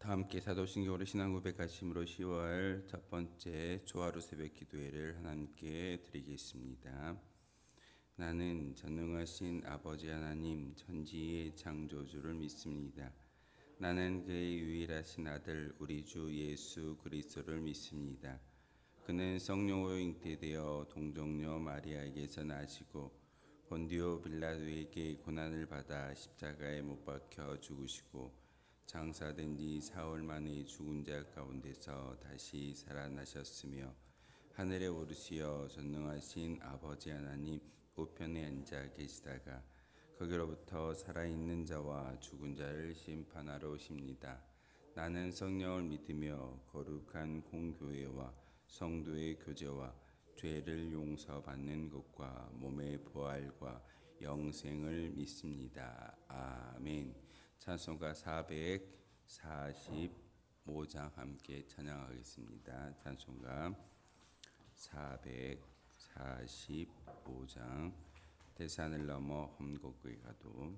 함께 사도신경으로 신앙 고백하심으로 10월 첫 번째 조하루 새벽 기도회를 하나님께 드리겠습니다. 나는 전능하신 아버지 하나님 천지의 창조주를 믿습니다. 나는 그의 유일하신 아들 우리 주 예수 그리스도를 믿습니다. 그는 성령으로 잉태되어 동정녀 마리아에게서 나시고 본디오 빌라도에게 고난을 받아 십자가에 못 박혀 죽으시고 장사된 지 사흘 만에 죽은 자 가운데서 다시 살아나셨으며 하늘에 오르시어 전능하신 아버지 하나님 우편에 앉아 계시다가 거기로부터 살아있는 자와 죽은 자를 심판하러 오십니다. 나는 성령을 믿으며 거룩한 공교회와 성도의 교제와 죄를 용서받는 것과 몸의 부활과 영생을 믿습니다. 아멘. 찬송가 445장 함께 찬양하겠습니다. 찬송가 445장 대산을 넘어 험곡의 가도.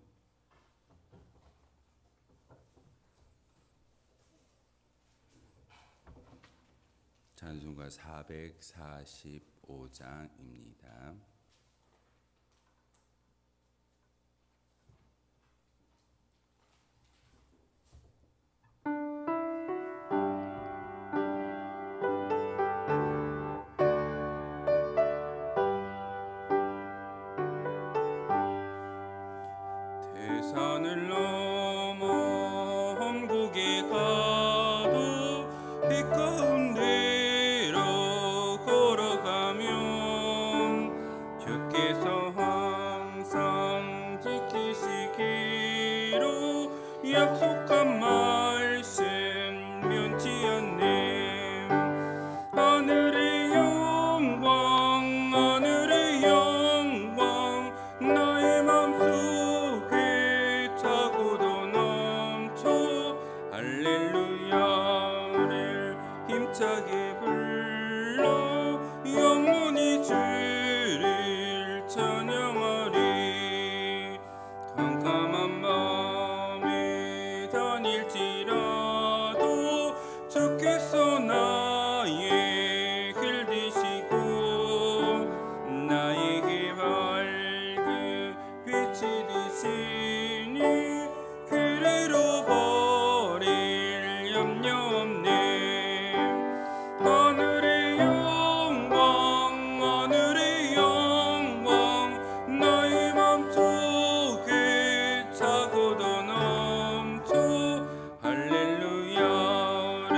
찬송가 445장입니다. 대산을 넘어 험곡에 가도 빛 가운데로 걸어가면 주께서 항상 지키시기로 약속한 말씀 변치 않네. 하늘의 영광 하늘의 영광 나의 맘속에 차고도 넘쳐 할렐루야를 힘차게 불러 영원히 주를 찬양하리. 캄캄한 밤에 다닐지라도 주께서 나의 길 되시고 나에게 밝은 빛이 되시니 그래로 버릴 염려 없네. 하늘의 영광 하늘의 영광 나의 맘속에 차고도 넘쳐 할렐루야를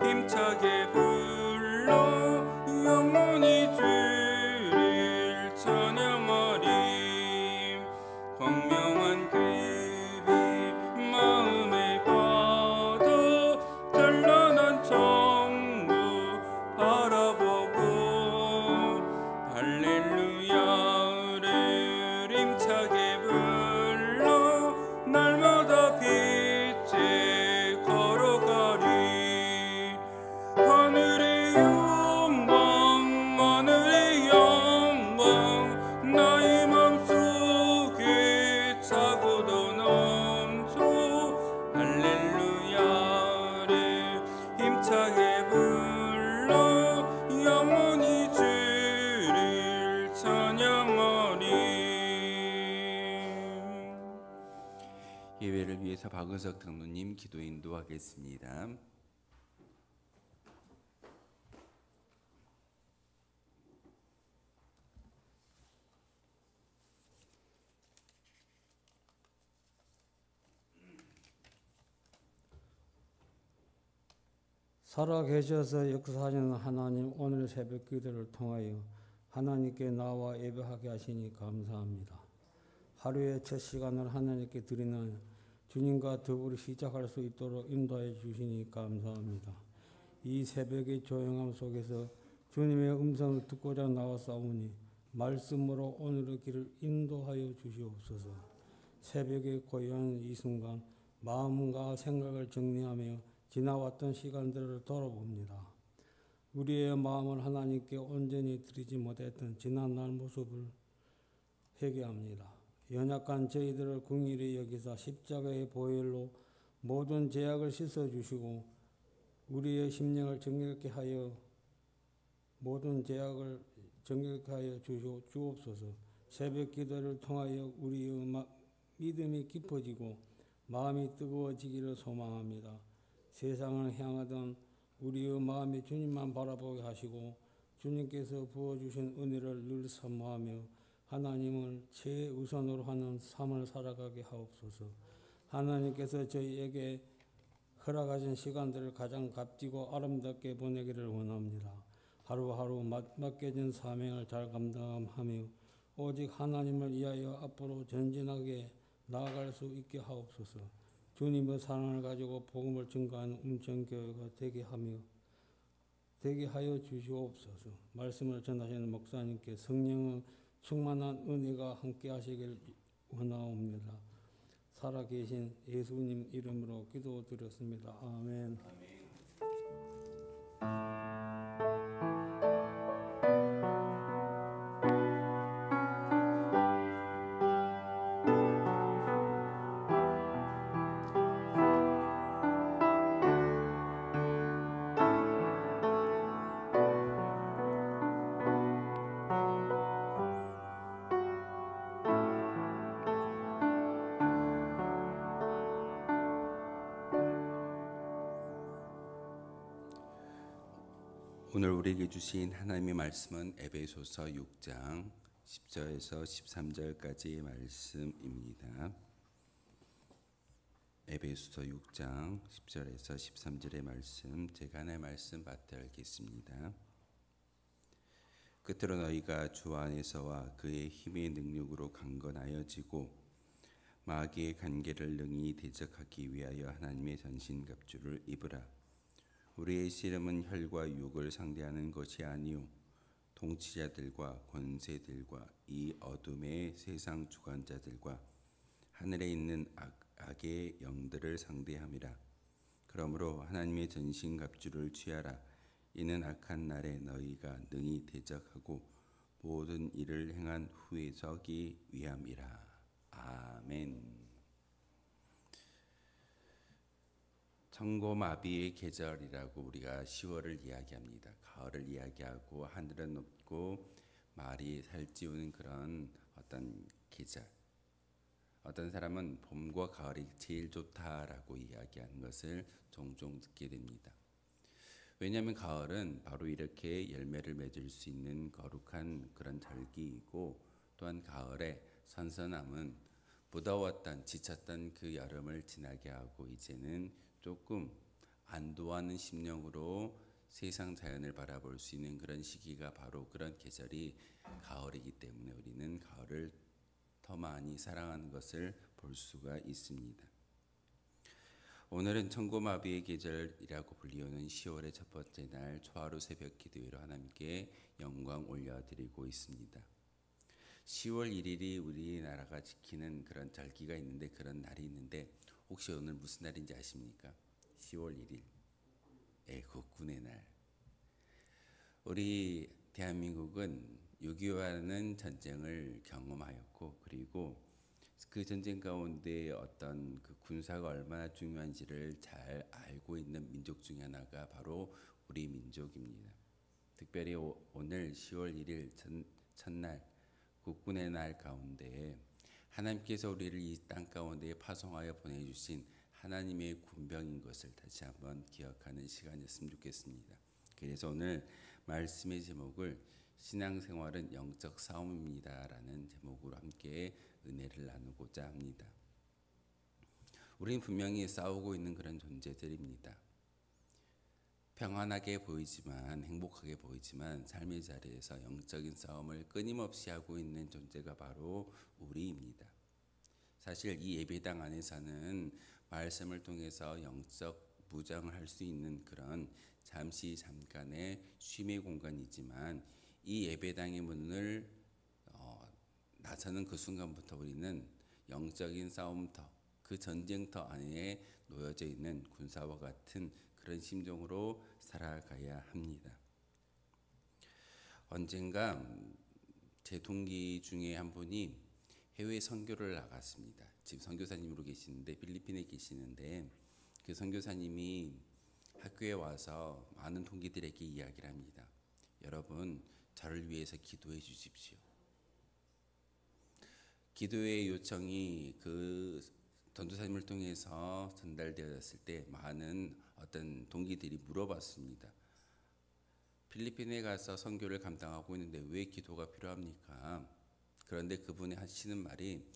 힘차게 불러 영원히 주를 찬양하리. 광명한 그 빛 마음에 받아 찬란한 천국 바라보고 할렐루야를 힘차게 불러 날마다 빛에 걸어가리. 하늘의 영광 하늘의 영광 나의 맘속에 차고도 넘쳐 할렐루야를 힘차게 불러 영원히 주를 찬양하리. 예배를 위해서 박은석 장로님 기도 인도하겠습니다. 살아계셔서 역사하시는 하나님, 오늘 새벽 기도를 통하여 하나님께 나와 예배하게 하시니 감사합니다. 하루의 첫 시간을 하나님께 드리는 주님과 더불어 시작할 수 있도록 인도해 주시니 감사합니다. 이 새벽의 조용함 속에서 주님의 음성을 듣고자 나왔사오니 말씀으로 오늘의 길을 인도하여 주시옵소서. 새벽의 고요한 이 순간 마음과 생각을 정리하며 지나왔던 시간들을 돌아봅니다. 우리의 마음을 하나님께 온전히 드리지 못했던 지난날 모습을 회개합니다. 연약한 저희들을 긍휼히 여기사 십자가의 보혈로 모든 죄악을 씻어 주시고 우리의 심령을 정결케 하여 모든 죄악을 정결케 하여 주옵소서. 새벽 기도를 통하여 우리의 믿음이 깊어지고 마음이 뜨거워지기를 소망합니다. 세상을 향하던 우리의 마음이 주님만 바라보게 하시고 주님께서 부어주신 은혜를 늘 사모하며 하나님을 최우선으로 하는 삶을 살아가게 하옵소서. 하나님께서 저희에게 허락하신 시간들을 가장 값지고 아름답게 보내기를 원합니다. 하루하루 맡겨진 사명을 잘 감당하며 오직 하나님을 위하여 앞으로 전진하게 나아갈 수 있게 하옵소서. 주님의 사랑을 가지고 복음을 증거하는 음성교회가 되게 하여 주시옵소서. 말씀을 전하시는 목사님께 성령의 충만한 은혜가 함께 하시길 원하옵니다. 살아계신 예수님 이름으로 기도드렸습니다. 아멘. 오늘 우리에게 주신 하나님의 말씀은 에베소서 6장 10절에서 13절까지의 말씀입니다. 에베소서 6장 10절에서 13절의 말씀, 제가 하나의 말씀 받들어 읽겠습니다. 끝으로 너희가 주 안에서와 그의 힘의 능력으로 강건하여지고 마귀의 관계를 능히 대적하기 위하여 하나님의 전신갑주를 입으라. 우리의 씨름은 혈과 육을 상대하는 것이 아니요 통치자들과 권세들과 이 어둠의 세상 주관자들과 하늘에 있는 악의 영들을 상대함이라. 그러므로 하나님의 전신갑주를 취하라. 이는 악한 날에 너희가 능히 대적하고 모든 일을 행한 후에 서기 위함이라. 아멘. 천고마비의 계절이라고 우리가 10월을 이야기합니다. 가을을 이야기하고 하늘은 높고 말이 살찌우는 그런 어떤 계절. 어떤 사람은 봄과 가을이 제일 좋다라고 이야기하는 것을 종종 듣게 됩니다. 왜냐하면 가을은 바로 이렇게 열매를 맺을 수 있는 거룩한 그런 절기이고, 또한 가을의 선선함은 무더웠던 지쳤던 그 여름을 지나게 하고 이제는 조금 안도하는 심령으로 세상 자연을 바라볼 수 있는 그런 시기가 바로 그런 계절이 가을이기 때문에 우리는 가을을 더 많이 사랑하는 것을 볼 수가 있습니다. 오늘은 천고마비의 계절이라고 불리우는 10월의 첫 번째 날 초하루 새벽 기도회로 하나님께 영광 올려드리고 있습니다. 10월 1일이 우리나라가 지키는 그런 절기가 있는데, 그런 날이 있는데, 혹시 오늘 무슨 날인지 아십니까? 10월 1일 국군의 날. 우리 대한민국은 6.25라는 전쟁을 경험하였고, 그리고 그 전쟁 가운데 어떤 그 군사가 얼마나 중요한지를 잘 알고 있는 민족 중에 하나가 바로 우리 민족입니다. 특별히 오늘 10월 1일 첫날 국군의 날 가운데 하나님께서 우리를 이 땅 가운데 파송하여 보내주신 하나님의 군병인 것을 다시 한번 기억하는 시간이었으면 좋겠습니다. 그래서 오늘 말씀의 제목을 신앙생활은 영적 싸움입니다 라는 제목으로 함께 은혜를 나누고자 합니다. 우리는 분명히 싸우고 있는 그런 존재들입니다. 평안하게 보이지만, 행복하게 보이지만 삶의 자리에서 영적인 싸움을 끊임없이 하고 있는 존재가 바로 우리입니다. 사실 이 예배당 안에서는 말씀을 통해서 영적 무장을 할 수 있는 그런 잠깐의 쉼의 공간이지만, 이 예배당의 문을 나서는 그 순간부터 우리는 영적인 싸움터, 그 전쟁터 안에 놓여져 있는 군사와 같은 그런 심정으로 살아가야 합니다. 언젠가 제 동기 중에 한 분이 해외 선교를 나갔습니다. 지금 선교사님으로 계시는데 필리핀에 계시는데 그 선교사님이 학교에 와서 많은 동기들에게 이야기를 합니다. 여러분, 저를 위해서 기도해 주십시오. 기도의 요청이 그 전도사님을 통해서 전달되었을 때 많은 어떤 동기들이 물어봤습니다. 필리핀에 가서 선교를 감당하고 있는데 왜 기도가 필요합니까? 그런데 그분이 하시는 말이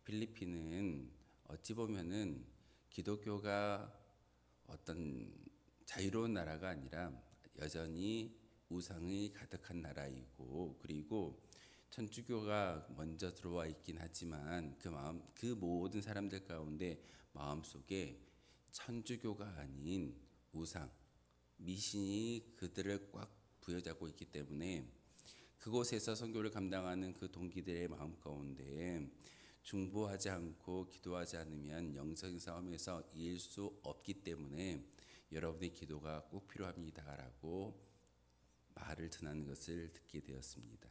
필리핀은 어찌 보면은 기독교가 어떤 자유로운 나라가 아니라 여전히 우상이 가득한 나라이고, 그리고 천주교가 먼저 들어와 있긴 하지만 그 모든 사람들 가운데 마음속에 천주교가 아닌 우상, 미신이 그들을 꽉 부여잡고 있기 때문에 그곳에서 선교를 감당하는 그 동기들의 마음 가운데 중보하지 않고 기도하지 않으면 영적인 싸움에서 이길 수 없기 때문에 여러분의 기도가 꼭 필요합니다라고 말을 전하는 것을 듣게 되었습니다.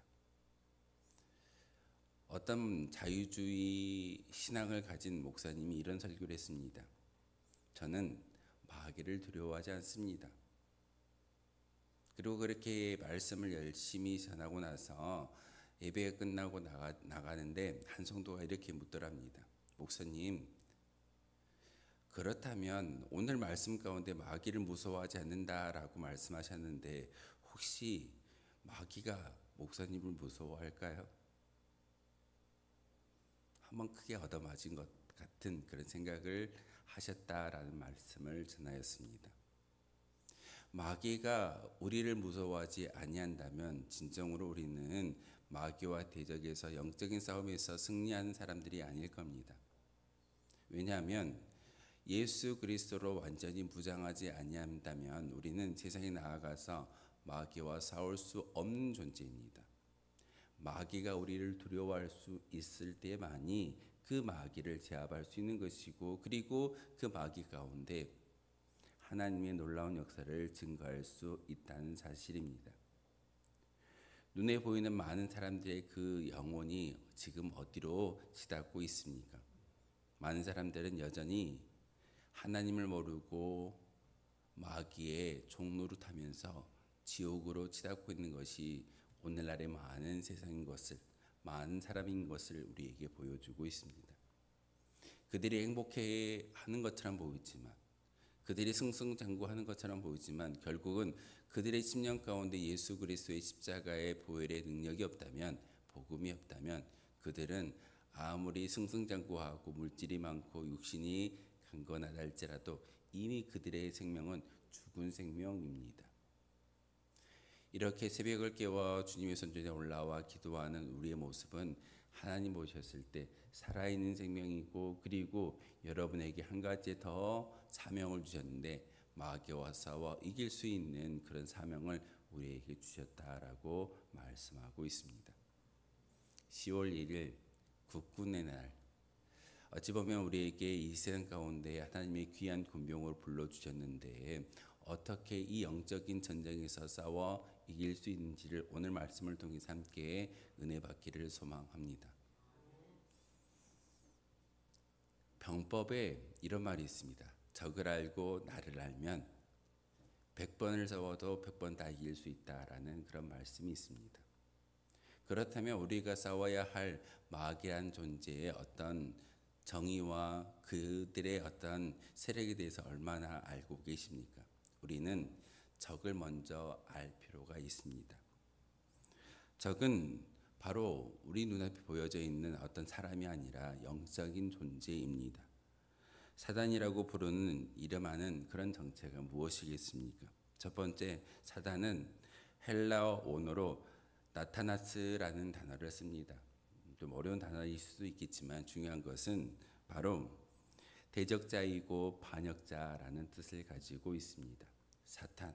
어떤 자유주의 신앙을 가진 목사님이 이런 설교를 했습니다. 저는 마귀를 두려워하지 않습니다. 그리고 그렇게 말씀을 열심히 전하고 나서 예배가 끝나고 나가는데 한 성도가 이렇게 묻더랍니다. 목사님, 그렇다면 오늘 말씀 가운데 마귀를 무서워하지 않는다라고 말씀하셨는데 혹시 마귀가 목사님을 무서워할까요? 한번 크게 얻어맞은 것 같은 그런 생각을 하셨다라는 말씀을 전하였습니다. 마귀가 우리를 무서워하지 아니한다면 진정으로 우리는 마귀와 대적에서 영적인 싸움에서 승리하는 사람들이 아닐 겁니다. 왜냐하면 예수 그리스도로 완전히 무장하지 아니한다면 우리는 세상에 나아가서 마귀와 싸울 수 없는 존재입니다. 마귀가 우리를 두려워할 수 있을 때만이 그 마귀를 제압할 수 있는 것이고, 그리고 그 마귀 가운데 하나님의 놀라운 역사를 증거할 수 있다는 사실입니다. 눈에 보이는 많은 사람들의 그 영혼이 지금 어디로 치닫고 있습니까? 많은 사람들은 여전히 하나님을 모르고 마귀의 종노릇하면서 지옥으로 치닫고 있는 것이 오늘날의 많은 세상인 것을, 많은 사람인 것을 우리에게 보여주고 있습니다. 그들이 행복해하는 것처럼 보이지만, 그들이 승승장구하는 것처럼 보이지만 결국은 그들의 심령 가운데 예수 그리스도의 십자가의 보혈의 능력이 없다면, 복음이 없다면 그들은 아무리 승승장구하고 물질이 많고 육신이 강건하다 할지라도 이미 그들의 생명은 죽은 생명입니다. 이렇게 새벽을 깨워 주님의 손전에 올라와 기도하는 우리의 모습은 하나님 보셨을 때 살아있는 생명이고, 그리고 여러분에게 한 가지 더 사명을 주셨는데 마귀와 싸워 이길 수 있는 그런 사명을 우리에게 주셨다라고 말씀하고 있습니다. 10월 1일 국군의 날, 어찌 보면 우리에게 이 세상 가운데 하나님의 귀한 군병을 불러주셨는데 어떻게 이 영적인 전쟁에서 싸워 이길 수 있는지를 오늘 말씀을 통해서 함께 은혜 받기를 소망합니다. 병법에 이런 말이 있습니다. 적을 알고 나를 알면 100번을 싸워도 100번 다 이길 수 있다라는 그런 말씀이 있습니다. 그렇다면 우리가 싸워야 할 마귀란 존재의 어떤 정의와 그들의 어떤 세력에 대해서 얼마나 알고 계십니까? 우리는 적을 먼저 알 필요가 있습니다. 적은 바로 우리 눈앞에 보여져 있는 어떤 사람이 아니라 영적인 존재입니다. 사단이라고 부르는 이름하는 그런 정체가 무엇이겠습니까? 첫 번째, 사단은 헬라어 원어로 나타나스라는 단어를 씁니다. 좀 어려운 단어일 수도 있겠지만 중요한 것은 바로 대적자이고 반역자라는 뜻을 가지고 있습니다. 사탄,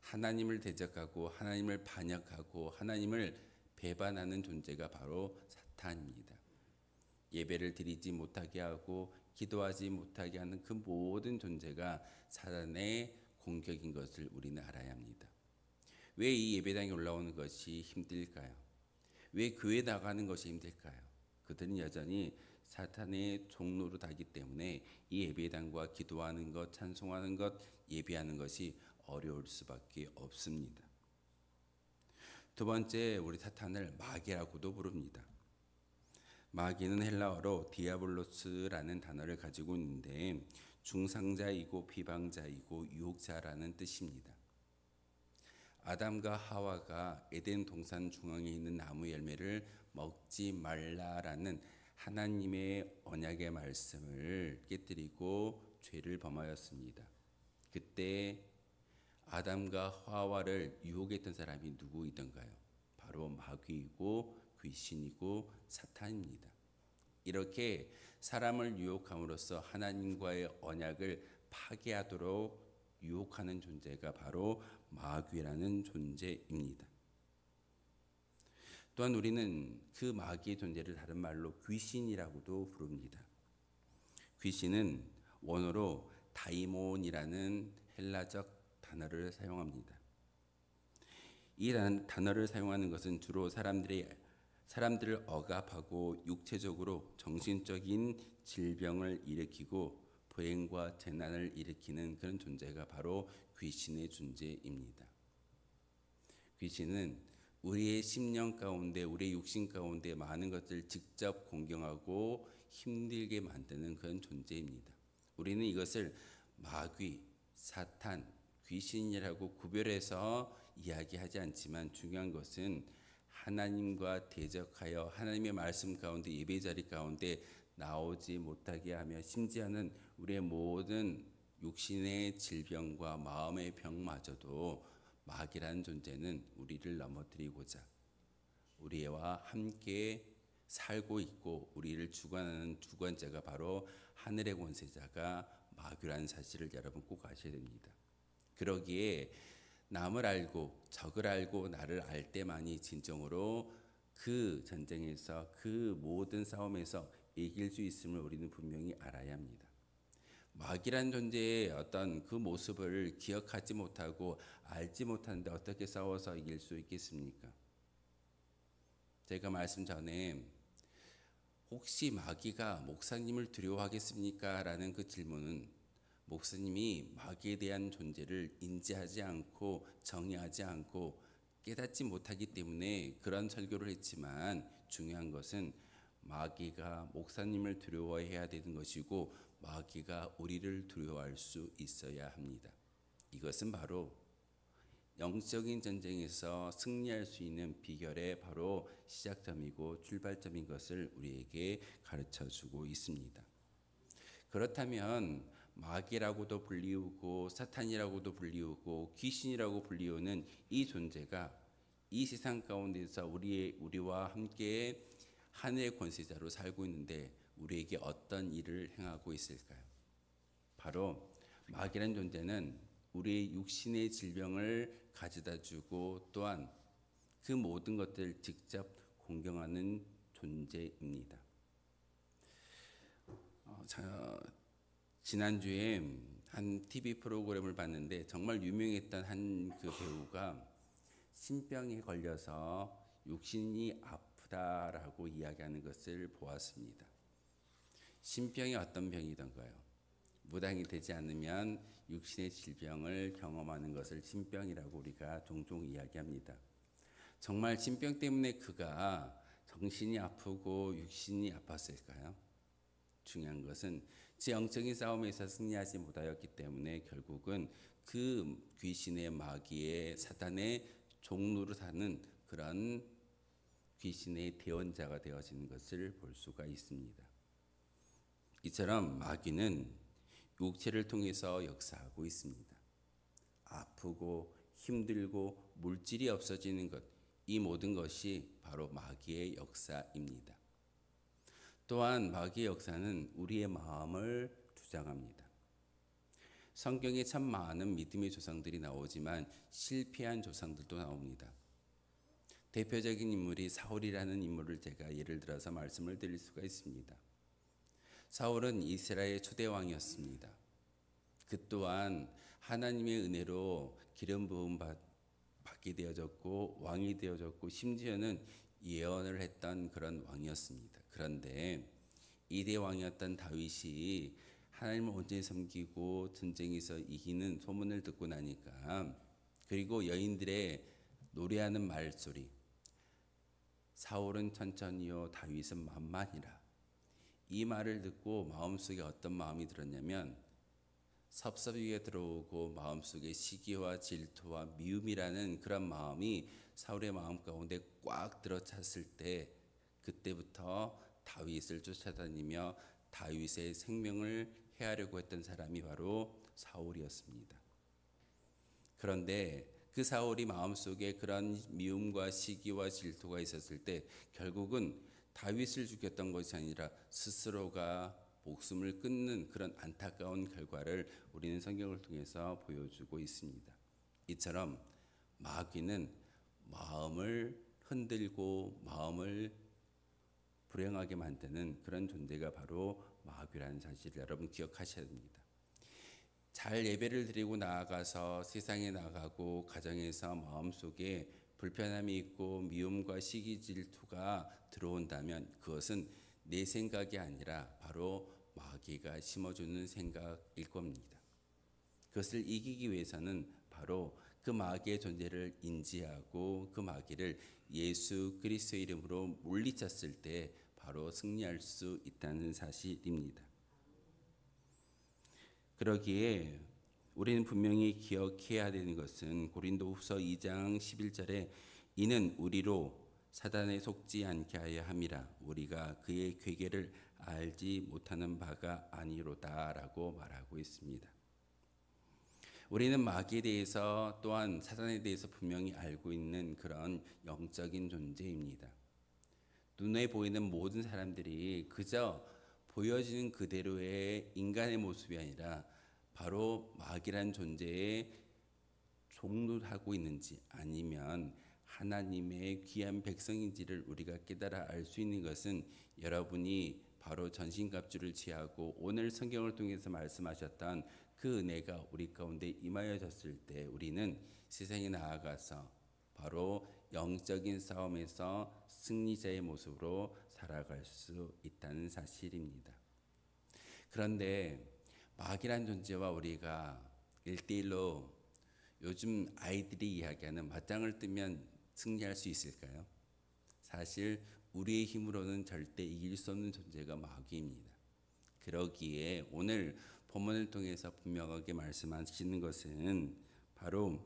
하나님을 대적하고 하나님을 반역하고 하나님을 배반하는 존재가 바로 사탄입니다. 예배를 드리지 못하게 하고 기도하지 못하게 하는 그 모든 존재가 사탄의 공격인 것을 우리는 알아야 합니다. 왜 이 예배당에 올라오는 것이 힘들까요? 왜 교회 나가는 것이 힘들까요? 그들은 여전히 사탄의 종노릇하기 때문에 이 예배당과 기도하는 것, 찬송하는 것, 예배하는 것이 어려울 수밖에 없습니다. 두 번째, 우리 사탄을 마귀라고도 부릅니다. 마귀는 헬라어로 디아블로스라는 단어를 가지고 있는데 중상자이고 비방자이고 유혹자라는 뜻입니다. 아담과 하와가 에덴 동산 중앙에 있는 나무 열매를 먹지 말라라는 하나님의 언약의 말씀을 깨뜨리고 죄를 범하였습니다. 그때 아담과 하와를 유혹했던 사람이 누구이던가요? 바로 마귀이고 귀신이고 사탄입니다. 이렇게 사람을 유혹함으로써 하나님과의 언약을 파괴하도록 유혹하는 존재가 바로 마귀라는 존재입니다. 또한 우리는 그 마귀의 존재를 다른 말로 귀신이라고도 부릅니다. 귀신은 원어로 다이몬이라는 헬라적 단어를 사용합니다. 이 단어를 사용하는 것은 주로 사람들을 억압하고 육체적으로 정신적인 질병을 일으키고 불행과 재난을 일으키는 그런 존재가 바로 귀신의 존재입니다. 귀신은 우리의 심령 가운데, 우리의 육신 가운데 많은 것들을 직접 공경하고 힘들게 만드는 그런 존재입니다. 우리는 이것을 마귀, 사탄, 귀신이라고 구별해서 이야기하지 않지만 중요한 것은 하나님과 대적하여 하나님의 말씀 가운데 예배 자리 가운데 나오지 못하게 하며 심지어는 우리의 모든 육신의 질병과 마음의 병마저도 마귀라는 존재는 우리를 넘어뜨리고자 우리와 함께 살고 있고 우리를 주관하는 주관자가 바로 하늘의 권세자가 마귀라는 사실을 여러분 꼭 아셔야 됩니다. 그러기에 남을 알고 적을 알고 나를 알 때만이 진정으로 그 전쟁에서 그 모든 싸움에서 이길 수 있음을 우리는 분명히 알아야 합니다. 마귀라는 존재의 어떤 그 모습을 기억하지 못하고 알지 못하는데 어떻게 싸워서 이길 수 있겠습니까? 제가 말씀 전에 혹시 마귀가 목사님을 두려워하겠습니까? 라는 그 질문은 목사님이 마귀에 대한 존재를 인지하지 않고 정의하지 않고 깨닫지 못하기 때문에 그런 설교를 했지만 중요한 것은 마귀가 목사님을 두려워해야 되는 것이고 마귀가 우리를 두려워할 수 있어야 합니다. 이것은 바로 영적인 전쟁에서 승리할 수 있는 비결의 바로 시작점이고 출발점인 것을 우리에게 가르쳐주고 있습니다. 그렇다면 마귀라고도 불리우고 사탄이라고도 불리우고 귀신이라고 불리우는 이 존재가 이 세상 가운데서 우리와 함께 하늘의 권세자로 살고 있는데 우리에게 어떤 일을 행하고 있을까요? 바로 마귀라는 존재는 우리의 육신의 질병을 가져다 주고 또한 그 모든 것들을 직접 공경하는 존재입니다. 지난주에 한 TV 프로그램을 봤는데 정말 유명했던 한 그 배우가 신병에 걸려서 육신이 아프다라고 이야기하는 것을 보았습니다. 신병이 어떤 병이던가요? 무당이 되지 않으면 육신의 질병을 경험하는 것을 신병이라고 우리가 종종 이야기합니다. 정말 신병 때문에 그가 정신이 아프고 육신이 아팠을까요? 중요한 것은 제 영적인 싸움에서 승리하지 못하였기 때문에 결국은 그 귀신의 마귀의 사탄의 종노릇하는 그런 귀신의 대원자가 되어지는 것을 볼 수가 있습니다. 이처럼 마귀는 육체를 통해서 역사하고 있습니다. 아프고 힘들고 물질이 없어지는 것, 이 모든 것이 바로 마귀의 역사입니다. 또한 마귀의 역사는 우리의 마음을 주장합니다. 성경에 참 많은 믿음의 조상들이 나오지만 실패한 조상들도 나옵니다. 대표적인 인물이 사울이라는 인물을 제가 예를 들어서 말씀을 드릴 수가 있습니다. 사울은 이스라엘의 초대 왕이었습니다. 그 또한 하나님의 은혜로 기름 부음 받게 되어졌고 왕이 되어졌고 심지어는 예언을 했던 그런 왕이었습니다. 그런데 이대 왕이었던 다윗이 하나님을 온전히 섬기고 전쟁에서 이기는 소문을 듣고 나니까, 그리고 여인들의 노래하는 말소리, 사울은 천천히요 다윗은 만만히라, 이 말을 듣고 마음속에 어떤 마음이 들었냐면 섭섭이가 들어오고 마음속에 시기와 질투와 미움이라는 그런 마음이 사울의 마음 가운데 꽉 들어찼을 때, 그때부터 다윗을 쫓아다니며 다윗의 생명을 해하려고 했던 사람이 바로 사울이었습니다. 그런데 그 사울이 마음속에 그런 미움과 시기와 질투가 있었을 때 결국은 다윗을 죽였던 것이 아니라 스스로가 목숨을 끊는 그런 안타까운 결과를 우리는 성경을 통해서 보여주고 있습니다. 이처럼 마귀는 마음을 흔들고 마음을 불행하게 만드는 그런 존재가 바로 마귀라는 사실을 여러분 기억하셔야 됩니다. 잘 예배를 드리고 나아가서 세상에 나가고 가정에서 마음속에 불편함이 있고 미움과 시기 질투가 들어온다면 그것은 내 생각이 아니라 바로 마귀가 심어주는 생각일 겁니다. 그것을 이기기 위해서는 바로 그 마귀의 존재를 인지하고 그 마귀를 예수 그리스도의 이름으로 물리쳤을 때 바로 승리할 수 있다는 사실입니다. 그러기에 우리는 분명히 기억해야 되는 것은 고린도후서 2장 11절에 이는 우리로 사단에 속지 않게 하여 함이라 우리가 그의 괴계를 알지 못하는 바가 아니로다라고 말하고 있습니다. 우리는 마귀에 대해서 또한 사단에 대해서 분명히 알고 있는 그런 영적인 존재입니다. 눈에 보이는 모든 사람들이 그저 보여지는 그대로의 인간의 모습이 아니라 바로 마귀란 존재에 종노하고 있는지 아니면 하나님의 귀한 백성인지를 우리가 깨달아 알 수 있는 것은 여러분이 바로 전신갑주를 취하고 오늘 성경을 통해서 말씀하셨던 그 은혜가 우리 가운데 임하여졌을 때 우리는 세상에 나아가서 바로 영적인 싸움에서 승리자의 모습으로 살아갈 수 있다는 사실입니다. 그런데 마귀란 존재와 우리가 1대1로 요즘 아이들이 이야기하는 맞짱을 뜨면 승리할 수 있을까요? 사실 우리의 힘으로는 절대 이길 수 없는 존재가 마귀입니다. 그러기에 오늘 본문을 통해서 분명하게 말씀하시는 것은 바로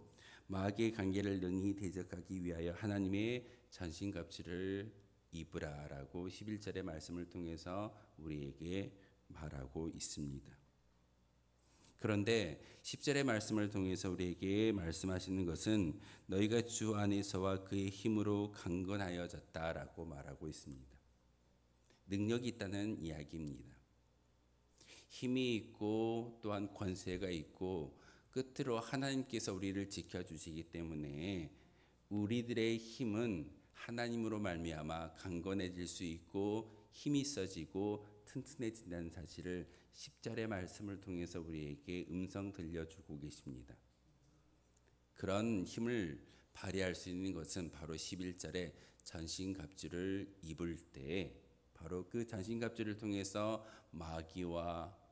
마귀의 관계를 능히 대적하기 위하여 하나님의 전신갑주를 입으라라고 11절의 말씀을 통해서 우리에게 말하고 있습니다. 그런데 10절의 말씀을 통해서 우리에게 말씀하시는 것은 너희가 주 안에서와 그의 힘으로 강건하여졌다라고 말하고 있습니다. 능력이 있다는 이야기입니다. 힘이 있고 또한 권세가 있고 끝으로 하나님께서 우리를 지켜주시기 때문에 우리들의 힘은 하나님으로 말미암아 강건해질 수 있고 힘이 있어지고 튼튼해진다는 사실을 10절의 말씀을 통해서 우리에게 음성 들려주고 계십니다. 그런 힘을 발휘할 수 있는 것은 바로 11절에 전신갑주를 입을 때 바로 그 전신갑주를 통해서 마귀와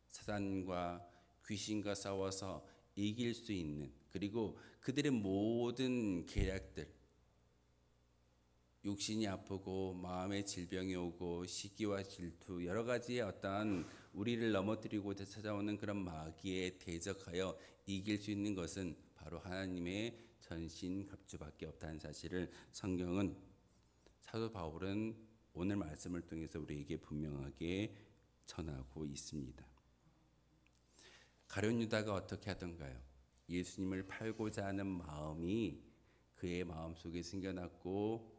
사단과 귀신과 싸워서 이길 수 있는, 그리고 그들의 모든 계략들, 육신이 아프고 마음의 질병이 오고 시기와 질투 여러 가지의 어떤 우리를 넘어뜨리고자 찾아오는 그런 마귀에 대적하여 이길 수 있는 것은 바로 하나님의 전신갑주밖에 없다는 사실을 성경은, 사도 바울은 오늘 말씀을 통해서 우리에게 분명하게 전하고 있습니다. 가룟 유다가 어떻게 하던가요? 예수님을 팔고자 하는 마음이 그의 마음속에 생겨났고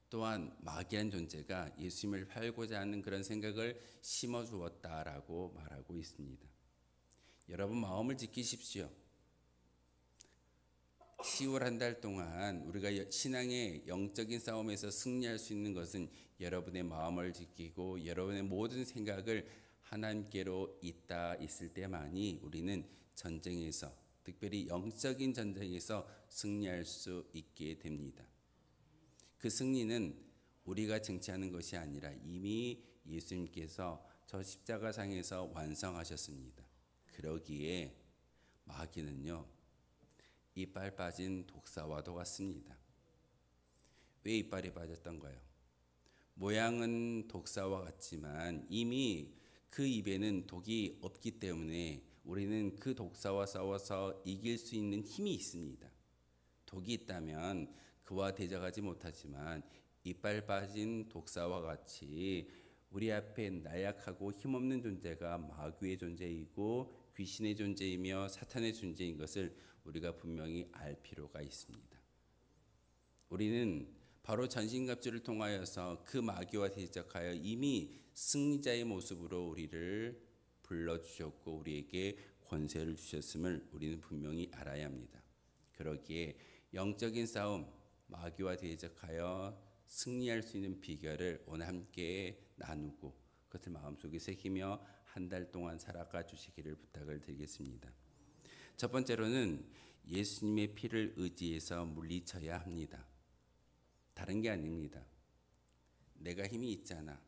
또한 마귀한 존재가 예수님을 팔고자 하는 그런 생각을 심어주었다라고 말하고 있습니다. 여러분 마음을 지키십시오. 10월 한 달 동안 우리가 신앙의 영적인 싸움에서 승리할 수 있는 것은 여러분의 마음을 지키고 여러분의 모든 생각을 하나님께로 있을 때만이 우리는 전쟁에서, 특별히 영적인 전쟁에서 승리할 수 있게 됩니다. 그 승리는 우리가 쟁취하는 것이 아니라 이미 예수님께서 저 십자가상에서 완성하셨습니다. 그러기에 마귀는요, 이빨 빠진 독사와도 같습니다. 왜 이빨이 빠졌던가요? 모양은 독사와 같지만 이미 그 입에는 독이 없기 때문에 우리는 그 독사와 싸워서 이길 수 있는 힘이 있습니다. 독이 있다면 그와 대적하지 못하지만 이빨 빠진 독사와 같이 우리 앞에 나약하고 힘없는 존재가 마귀의 존재이고 귀신의 존재이며 사탄의 존재인 것을 우리가 분명히 알 필요가 있습니다. 우리는 바로 전신갑주를 통하여서 그 마귀와 대적하여 이미 승리자의 모습으로 우리를 불러주셨고 우리에게 권세를 주셨음을 우리는 분명히 알아야 합니다. 그러기에 영적인 싸움, 마귀와 대적하여 승리할 수 있는 비결을 오늘 함께 나누고 그것을 마음속에 새기며 한 달 동안 살아가 주시기를 부탁을 드리겠습니다. 첫 번째로는 예수님의 피를 의지해서 물리쳐야 합니다. 다른 게 아닙니다. 내가 힘이 있잖아.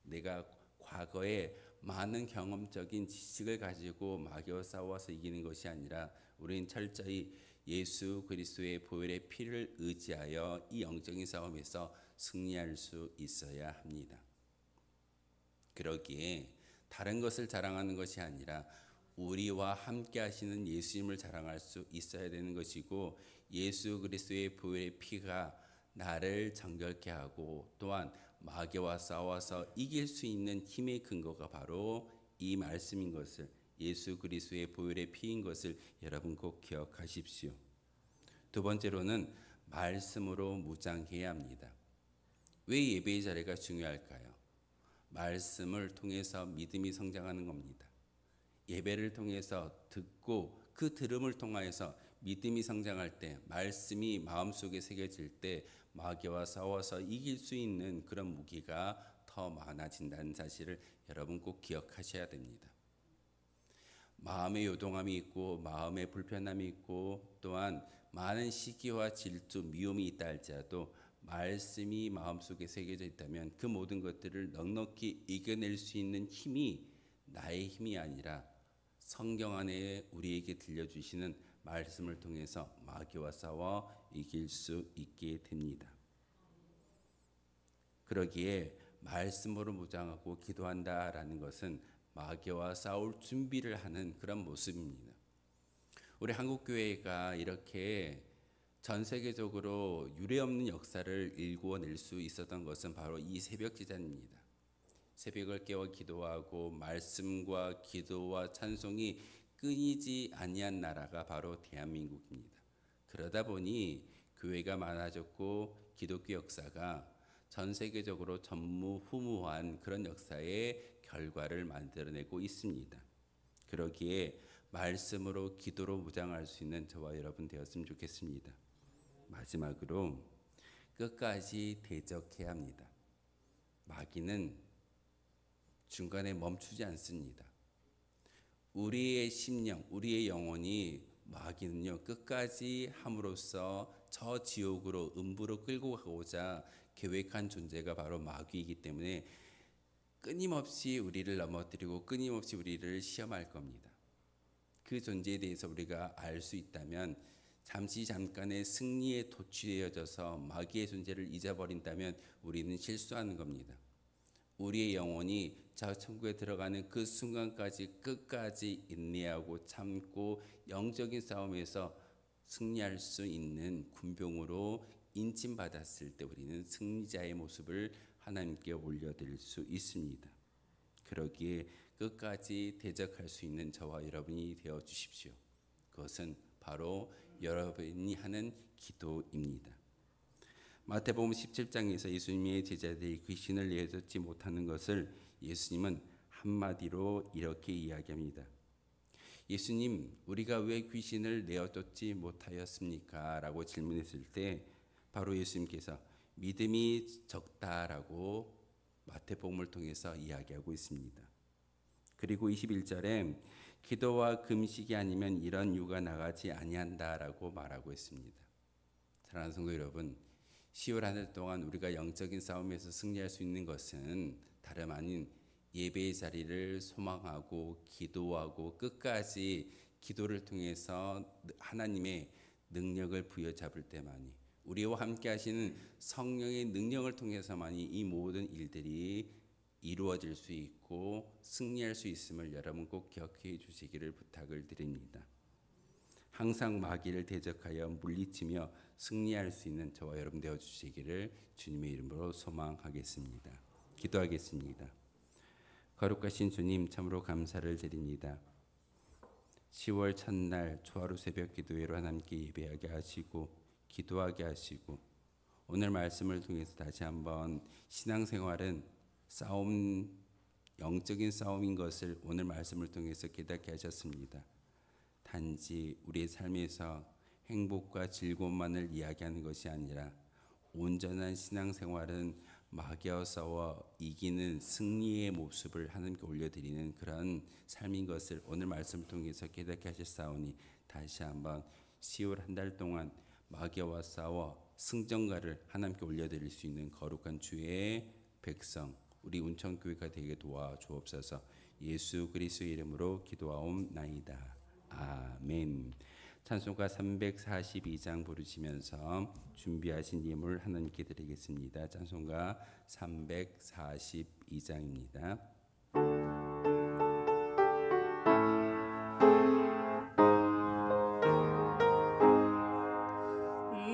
내가 과거에 많은 경험적인 지식을 가지고 마귀와 싸워서 이기는 것이 아니라 우리는 철저히 예수 그리스도의 보혈의 피를 의지하여 이 영적인 싸움에서 승리할 수 있어야 합니다. 그러기에 다른 것을 자랑하는 것이 아니라 우리와 함께 하시는 예수님을 자랑할 수 있어야 되는 것이고 예수 그리스도의 보혈의 피가 나를 정결케 하고 또한 마귀와 싸워서 이길 수 있는 힘의 근거가 바로 이 말씀인 것을 예수 그리스도의 보혈의 피인 것을 여러분 꼭 기억하십시오. 두 번째로는 말씀으로 무장해야 합니다. 왜 예배의 자리가 중요할까요? 말씀을 통해서 믿음이 성장하는 겁니다. 예배를 통해서 듣고 그 들음을 통하여서 믿음이 성장할 때 말씀이 마음속에 새겨질 때 마귀와 싸워서 이길 수 있는 그런 무기가 더 많아진다는 사실을 여러분 꼭 기억하셔야 됩니다. 마음의 요동함이 있고 마음의 불편함이 있고 또한 많은 시기와 질투, 미움이 있다 할지라도 말씀이 마음속에 새겨져 있다면 그 모든 것들을 넉넉히 이겨낼 수 있는 힘이 나의 힘이 아니라 성경 안에 우리에게 들려주시는 말씀을 통해서 마귀와 싸워 이길 수 있게 됩니다. 그러기에 말씀으로 무장하고 기도한다라는 것은 마귀와 싸울 준비를 하는 그런 모습입니다. 우리 한국교회가 이렇게 전 세계적으로 유례없는 역사를 일구어낼 수 있었던 것은 바로 이 새벽 기도입니다. 새벽을 깨워 기도하고 말씀과 기도와 찬송이 끊이지 아니한 나라가 바로 대한민국입니다. 그러다 보니 교회가 많아졌고 기독교 역사가 전 세계적으로 전무후무한 그런 역사의 결과를 만들어내고 있습니다. 그러기에 말씀으로 기도로 무장할 수 있는 저와 여러분 되었으면 좋겠습니다. 마지막으로 끝까지 대적해야 합니다. 마귀는 중간에 멈추지 않습니다. 우리의 심령, 우리의 영혼이 마귀는요 끝까지 함으로써 저 지옥으로 음부로 끌고 가고자 계획한 존재가 바로 마귀이기 때문에 끊임없이 우리를 넘어뜨리고 끊임없이 우리를 시험할 겁니다. 그 존재에 대해서 우리가 알 수 있다면 잠깐의 승리에 도취되어져서 마귀의 존재를 잊어버린다면 우리는 실수하는 겁니다. 우리의 영혼이 천국에 들어가는 그 순간까지 끝까지 인내하고 참고 영적인 싸움에서 승리할 수 있는 군병으로 인침받았을 때 우리는 승리자의 모습을 하나님께 올려드릴 수 있습니다. 그러기에 끝까지 대적할 수 있는 저와 여러분이 되어 주십시오. 그것은 바로 여러분이 하는 기도입니다. 마태복음 17장에서 예수님의 제자들이 귀신을 내쫓지 못하는 것을 예수님은 한마디로 이렇게 이야기합니다. 예수님, 우리가 왜 귀신을 내쫓지 못하였습니까? 라고 질문했을 때 바로 예수님께서 믿음이 적다라고 마태복음을 통해서 이야기하고 있습니다. 그리고 21절에 기도와 금식이 아니면 이런 유가 나가지 아니한다라고 말하고 있습니다. 사랑하는 성도 여러분, 10월 한 달 동안 우리가 영적인 싸움에서 승리할 수 있는 것은 다름 아닌 예배의 자리를 소망하고 기도하고 끝까지 기도를 통해서 하나님의 능력을 부여잡을 때만이, 우리와 함께 하시는 성령의 능력을 통해서만이 이 모든 일들이 이루어질 수 있고 승리할 수 있음을 여러분 꼭 기억해 주시기를 부탁을 드립니다. 항상 마귀를 대적하여 물리치며 승리할 수 있는 저와 여러분 되어 주시기를 주님의 이름으로 소망하겠습니다. 기도하겠습니다. 거룩하신 주님, 참으로 감사를 드립니다. 10월 첫날 초하루 새벽 기도회로 하나님께 예배하게 하시고 기도하게 하시고, 오늘 말씀을 통해서 다시 한번 신앙생활은 싸움, 영적인 싸움인 것을 오늘 말씀을 통해서 깨닫게 하셨습니다. 단지 우리의 삶에서 행복과 즐거움만을 이야기하는 것이 아니라 온전한 신앙생활은 마귀와 싸워 이기는 승리의 모습을 하나님께 올려드리는 그런 삶인 것을 오늘 말씀을 통해서 깨닫게 하셨사오니, 다시 한번 10월 한 달 동안 마귀와 싸워 승전가를 하나님께 올려드릴 수 있는 거룩한 주의 백성, 우리 운천교회가 되게 도와주옵소서. 예수 그리스도의 이름으로 기도하옵나이다. 아멘. 찬송가 342장 부르시면서 준비하신 예물 하나님께 드리겠습니다. 찬송가 342장입니다.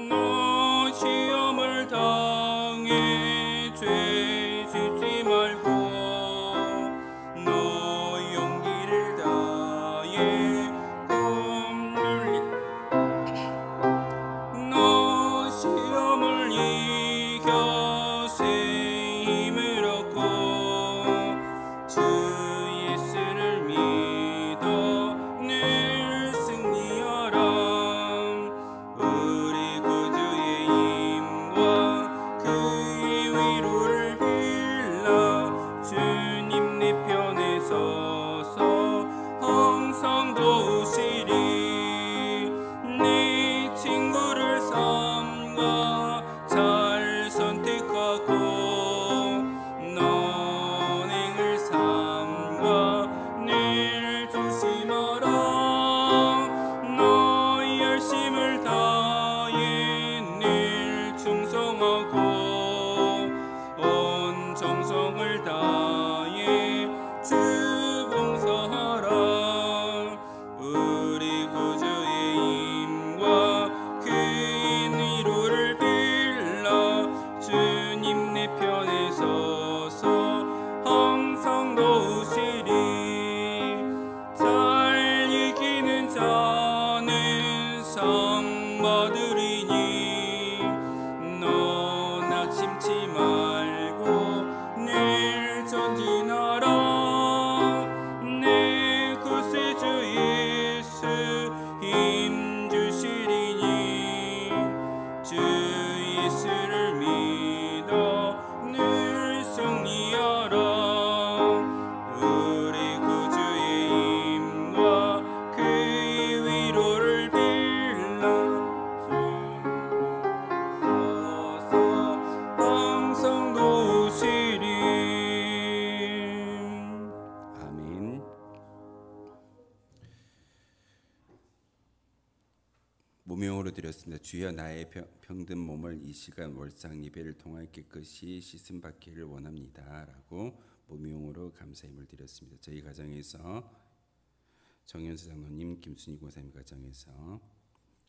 너 시험을 당해 죄 짓지 말고 너 용기를 다해 곰돌이 너 시험을 이겨 새 힘을 얻고 주 예수를 믿어 늘 승리하라. 우리 구주의 힘과 그의 위로를 빌라 주님 내 편에 서서 항상 도우시리. 네 친구를 삼가 잘 선택하고 너행을 삼가 늘 조심하라. 너 열심을 다해 늘 충성하고 온 정성을 다해 주 봉사하라. 우리 구주의 힘과 그의 위로를 빌라 주님 내 편에 서서 항상 도우시리. 잘 이기는 자는 상 받으리니 너 낙심치 말고 늘 전진하라. 내 구세주 예수 힘 주시리니 주 예수를 믿어 늘 승리하라. 우리 구주의 힘과 그의 위로를 빌라 주셔서 항상 도우시리. 아멘. 무명으로 드렸습니다. 주여 나의 병든 몸을 이 시간 월상 예배를 통하여 깨끗이 씻음 받기를 원합니다 라고 무명으로 감사힘을 드렸습니다. 저희 가정에서 정현수 장로님, 김순희 권사님 가정에서,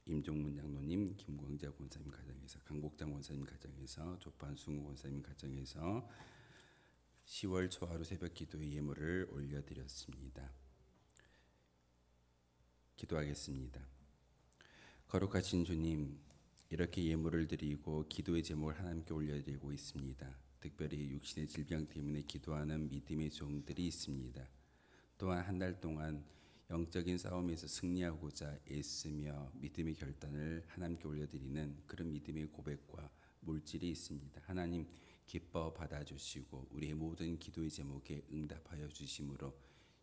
임종문 장로님, 김광자 권사님 가정에서, 강복장 권사님 가정에서, 조판승우 권사님 가정에서 10월 초하루 새벽 기도의 예물을 올려드렸습니다. 기도하겠습니다. 거룩하신 주님, 이렇게 예물을 드리고 기도의 제목을 하나님께 올려드리고 있습니다. 특별히 육신의 질병 때문에 기도하는 믿음의 종들이 있습니다. 또한 한 달 동안 영적인 싸움에서 승리하고자 애쓰며 믿음의 결단을 하나님께 올려드리는 그런 믿음의 고백과 물질이 있습니다. 하나님 기뻐 받아주시고 우리의 모든 기도의 제목에 응답하여 주심으로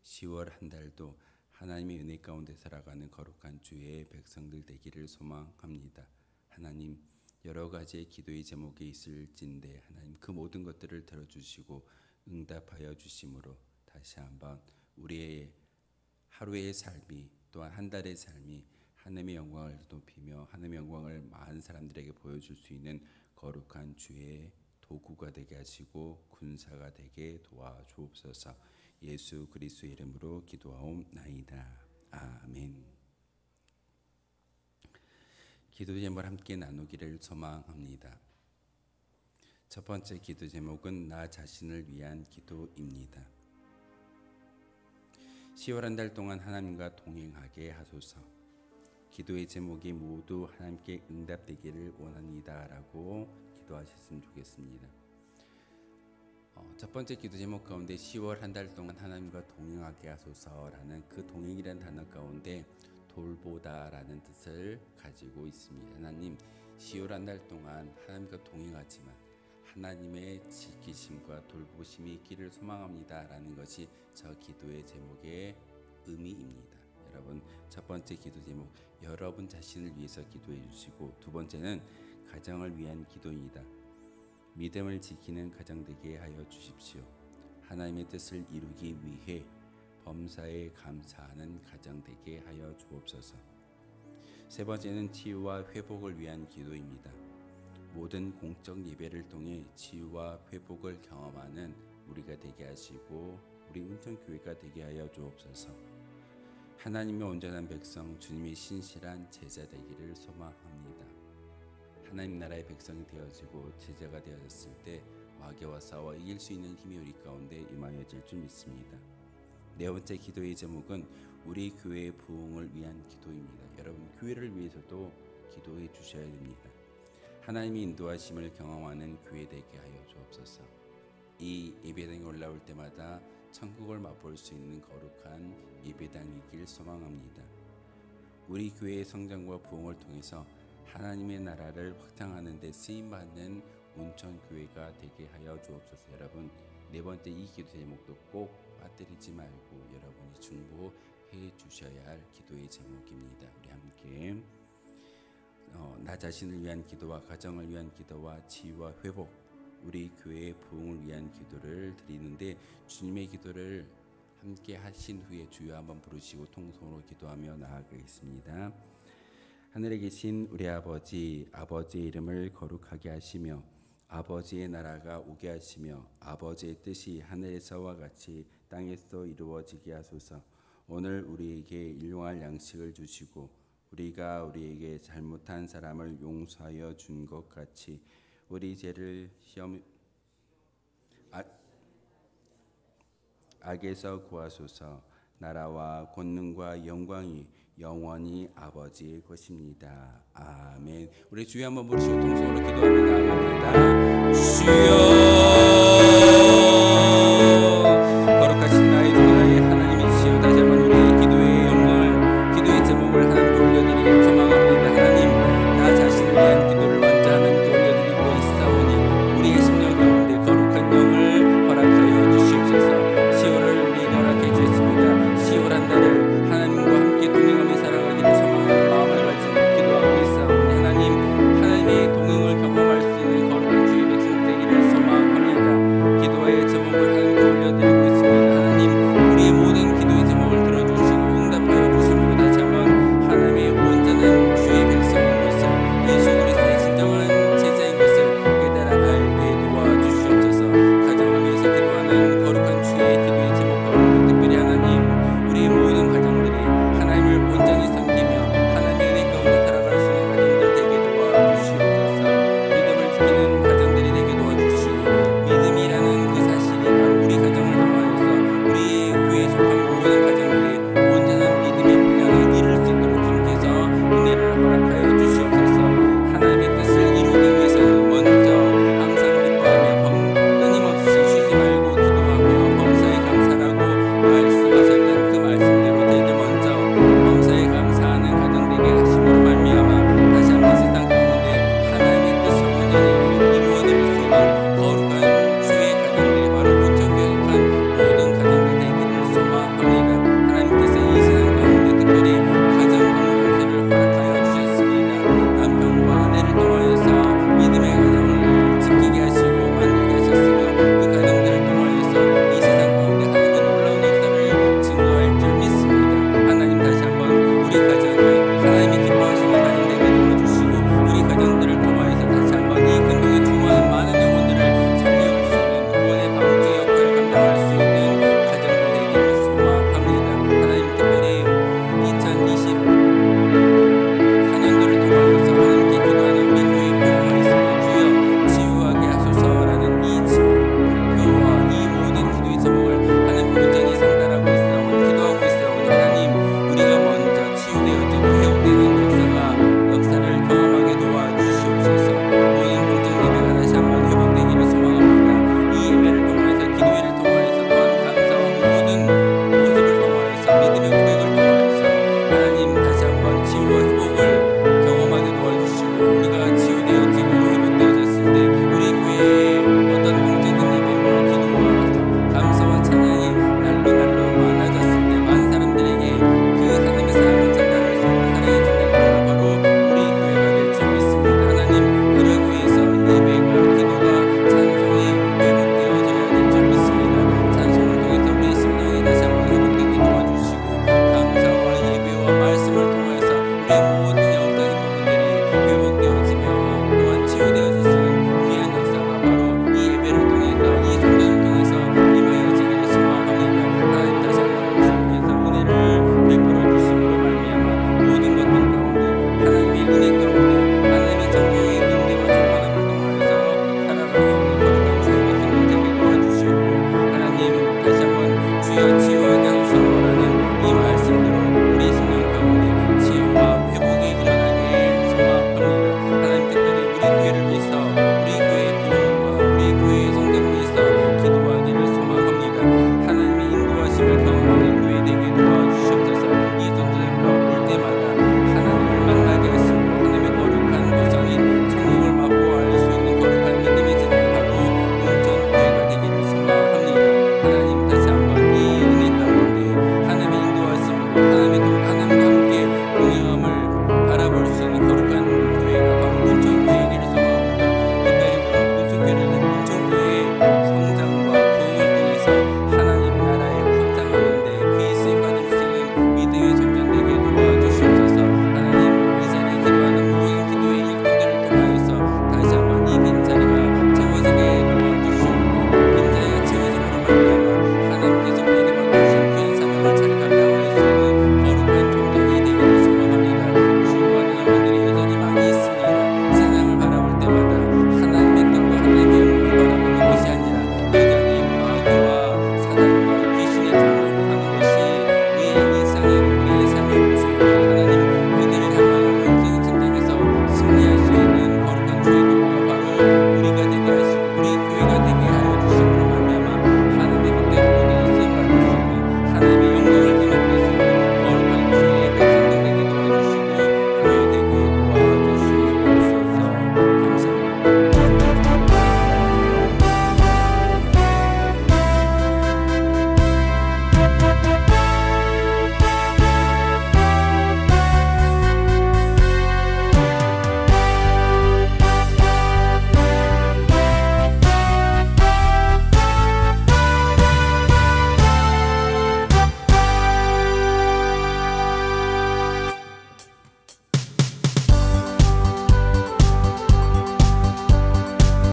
10월 한 달도 하나님의 은혜 가운데 살아가는 거룩한 주의 백성들 되기를 소망합니다. 하나님, 여러 가지의 기도의 제목이 있을진데 하나님 그 모든 것들을 들어주시고 응답하여 주심으로 다시 한번 우리의 하루의 삶이 또한 한 달의 삶이 하나님의 영광을 높이며 하나님의 영광을 많은 사람들에게 보여줄 수 있는 거룩한 주의 도구가 되게 하시고 군사가 되게 도와주옵소서. 예수 그리스도의 이름으로 기도하옵나이다. 아멘. 기도 제목을 함께 나누기를 소망합니다. 첫 번째 기도 제목은 나 자신을 위한 기도입니다. 10월 한 달 동안 하나님과 동행하게 하소서. 기도의 제목이 모두 하나님께 응답되기를 원합니다라고 기도하셨으면 좋겠습니다. 첫 번째 기도 제목 가운데 10월 한 달 동안 하나님과 동행하게 하소서라는 그 동행이라는 단어 가운데 돌보다라는 뜻을 가지고 있습니다. 하나님 10월 한 달 동안 하나님과 동행하지만 하나님의 지키심과 돌보심이 있기를 소망합니다라는 것이 저 기도의 제목의 의미입니다. 여러분 첫 번째 기도 제목 여러분 자신을 위해서 기도해 주시고 두 번째는 가정을 위한 기도입니다. 믿음을 지키는 가정 되게 하여 주십시오. 하나님의 뜻을 이루기 위해 범사에 감사하는 가정 되게 하여 주옵소서. 세 번째는 치유와 회복을 위한 기도입니다. 모든 공적 예배를 통해 치유와 회복을 경험하는 우리가 되게 하시고 우리 운천교회가 되게 하여 주옵소서. 하나님의 온전한 백성 주님의 신실한 제자 되기를 소망합니다. 하나님 나라의 백성이 되어지고 제자가 되어졌을 때 마귀와 싸워 이길 수 있는 힘이 우리 가운데 임하여질 줄 믿습니다. 네 번째 기도의 제목은 우리 교회의 부흥을 위한 기도입니다. 여러분 교회를 위해서도 기도해 주셔야 됩니다. 하나님의 인도하심을 경험하는 교회 되게 하여 주옵소서. 이 예배당에 올라올 때마다 천국을 맛볼 수 있는 거룩한 예배당이길 소망합니다. 우리 교회의 성장과 부흥을 통해서 하나님의 나라를 확장하는 데 쓰임받는 온천교회가 되게 하여 주옵소서. 여러분 네 번째 이 기도 제목도 꼭 빠뜨리지 말고 여러분이 중보해 주셔야 할 기도의 제목입니다. 우리 함께 나 자신을 위한 기도와 가정을 위한 기도와 치유와 회복 우리 교회의 부흥을 위한 기도를 드리는데 주님의 기도를 함께 하신 후에 주여 한번 부르시고 통성으로 기도하며 나아가겠습니다. 하늘에 계신 우리 아버지, 아버지의 이름을 거룩하게 하시며 아버지의 나라가 오게 하시며 아버지의 뜻이 하늘에서와 같이 땅에서 이루어지게 하소서. 오늘 우리에게 일용할 양식을 주시고 우리가 우리에게 잘못한 사람을 용서하여 준 것 같이 우리 죄를 악에서 구하소서. 나라와 권능과 영광이 영원히 아버지의 것입니다. 아멘. 우리 주여 한번 부르시고 통성으로 기도하며 나아갑니다. 주여 거룩하신 나의 주 나의 하나님이시여 다시 한번 우리의 기도의 영광을 기도의 제목을 하나님께 올려드리기 소망합니다. 하나님 나 자신을 위한 기도를 완전 하나님께 올려드리고 있사오니 우리의 심령 가운데 거룩한 영을 허락하여 주시옵소서. 10월을 우리 허락해 주셨습니다. 10월 한 달을 하나님과 함께 동행하며 살아가기를 소망하는 마음을 가지고 기도하고 있사오니 하나님의 동행을 경험할 수 있는 거룩한 주의 백성 되기를 소망합니다. 기도의 제목을 하나님께 올려드리고 있습니다. 하나님 우리의 모든